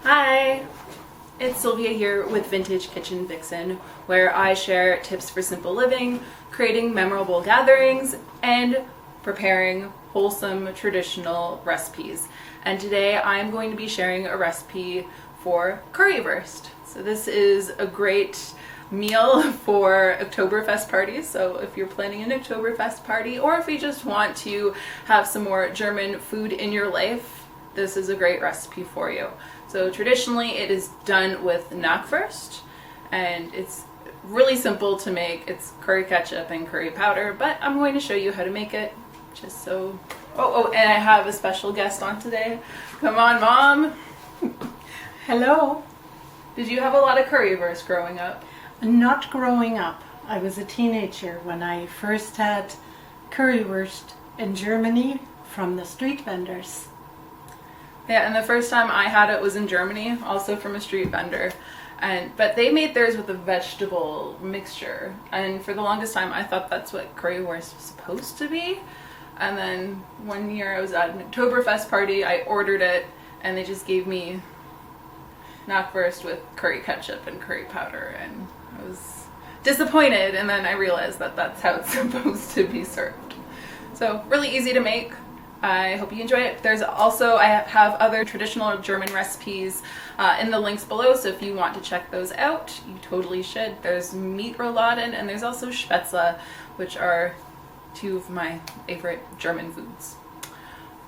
Hi, it's Sylvia here with Vintage Kitchen Vixen, where I share tips for simple living, creating memorable gatherings, and preparing wholesome traditional recipes. And today I'm going to be sharing a recipe for currywurst. So this is a great meal for Oktoberfest parties. So if you're planning an Oktoberfest party, or if you just want to have some more German food in your life, this is a great recipe for you. So traditionally it is done with knackwurst, and it's really simple to make. It's curry ketchup and curry powder, but I'm going to show you how to make it just so... Oh, and I have a special guest on today. Come on, Mom. Hello. Did you have a lot of currywurst growing up? Not growing up. I was a teenager when I first had currywurst in Germany from the street vendors. Yeah, and the first time I had it was in Germany, also from a street vendor. But they made theirs with a vegetable mixture, and for the longest time I thought that's what currywurst was supposed to be. And then one year I was at an Oktoberfest party, I ordered it, and they just gave me knackwurst with curry ketchup and curry powder, and I was disappointed, and then I realized that that's how it's supposed to be served. So really easy to make. I hope you enjoy it. There's also, I have other traditional German recipes in the links below, so if you want to check those out, you totally should. There's meat rouladen, and there's also spätzle, which are two of my favorite German foods.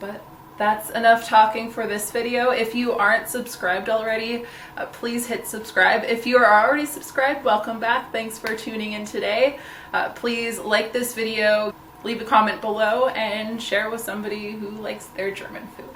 But that's enough talking for this video. If you aren't subscribed already, please hit subscribe. If you are already subscribed, welcome back. Thanks for tuning in today. Please like this video, leave a comment below, and share with somebody who likes their German food.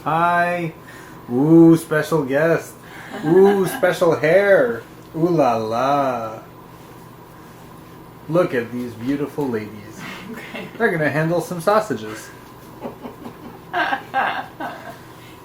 Hi. Ooh, special guest. Ooh, special hair. Ooh la la. Look at these beautiful ladies. Okay. They're gonna handle some sausages.